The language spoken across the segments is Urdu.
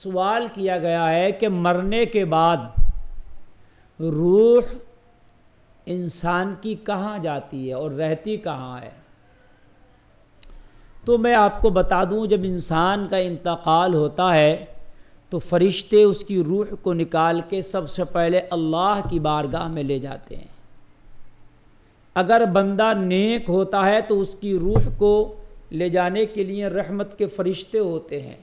سوال کیا گیا ہے کہ مرنے کے بعد روح انسان کی کہاں جاتی ہے اور رہتی کہاں ہے؟ تو میں آپ کو بتا دوں، جب انسان کا انتقال ہوتا ہے تو فرشتے اس کی روح کو نکال کے سب سے پہلے اللہ کی بارگاہ میں لے جاتے ہیں۔ اگر بندہ نیک ہوتا ہے تو اس کی روح کو لے جانے کے لیے رحمت کے فرشتے ہوتے ہیں۔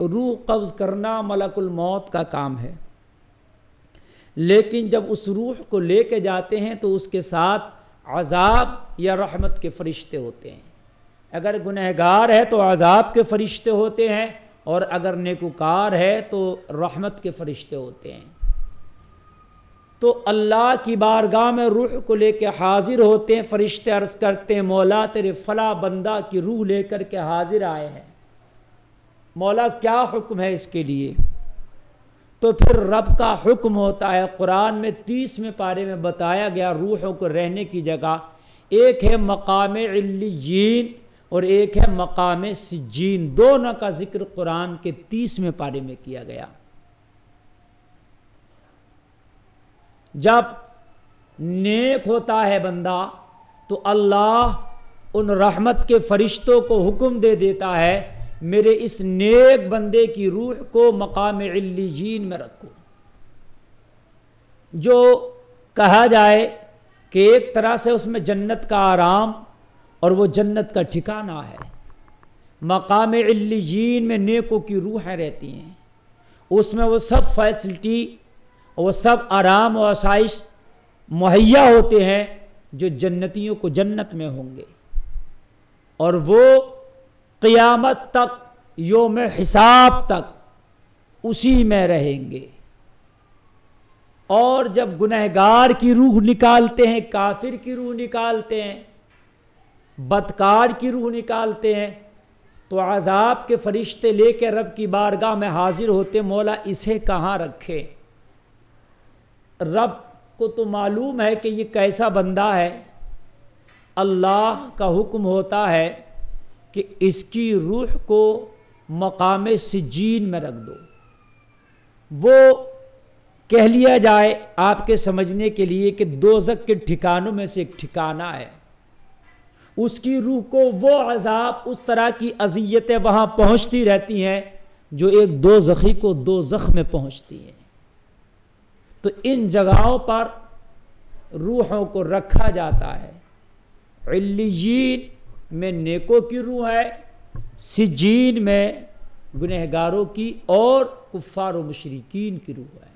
روح قبض کرنا ملک الموت کا کام ہے، لیکن جب اس روح کو لے کے جاتے ہیں تو اس کے ساتھ عذاب یا رحمت کے فرشتے ہوتے ہیں۔ اگر گنہگار ہے تو عذاب کے فرشتے ہوتے ہیں، اور اگر نیکوکار ہے تو رحمت کے فرشتے ہوتے ہیں۔ تو اللہ کی بارگاہ میں روح کو لے کے حاضر ہوتے ہیں، فرشتے عرض کرتے ہیں مولا تیرے فلاں بندہ کی روح لے کر کے حاضر آئے ہیں، مولا کیا حکم ہے اس کے لیے؟ تو پھر رب کا حکم ہوتا ہے۔ قرآن میں 30ویں پارے میں بتایا گیا روحوں کو رہنے کی جگہ، ایک ہے مقام علیین اور ایک ہے مقام سجین، دونوں کا ذکر قرآن کے 30ویں پارے میں کیا گیا۔ جب نیک ہوتا ہے بندہ تو اللہ ان رحمت کے فرشتوں کو حکم دے دیتا ہے میرے اس نیک بندے کی روح کو مقام علیین میں رکھو، جو کہا جائے کہ ایک طرح سے اس میں جنت کا آرام اور وہ جنت کا ٹھکانہ ہے۔ مقام علیین میں نیکوں کی روحیں رہتی ہیں، اس میں وہ سب فیسلٹی اور وہ سب آرام و آسائش مہیا ہوتے ہیں جو جنتیوں کو جنت میں ہوں گے، اور وہ قیامت تک یوم حساب تک اسی میں رہیں گے۔ اور جب گنہگار کی روح نکالتے ہیں، کافر کی روح نکالتے ہیں، بدکار کی روح نکالتے ہیں، تو عذاب کے فرشتے لے کے رب کی بارگاہ میں حاضر ہوتے، مولا اسے کہاں رکھے؟ رب کو تو معلوم ہے کہ یہ کیسا بندہ ہے۔ اللہ کا حکم ہوتا ہے کہ اس کی روح کو مقام سجین میں رکھ دو۔ وہ کہہ لیا جائے آپ کے سمجھنے کے لیے کہ دوزخ کے ٹھکانوں میں سے ایک ٹھکانہ ہے، اس کی روح کو وہ عذاب، اس طرح کی اذیتیں وہاں پہنچتی رہتی ہیں جو ایک دوزخی کو دوزخ میں پہنچتی ہیں۔ تو ان جگہوں پر روحوں کو رکھا جاتا ہے۔ علیین میں نیکوں کی روح ہے، سجین میں گنہگاروں کی اور کفار و مشرکین کی روح ہے۔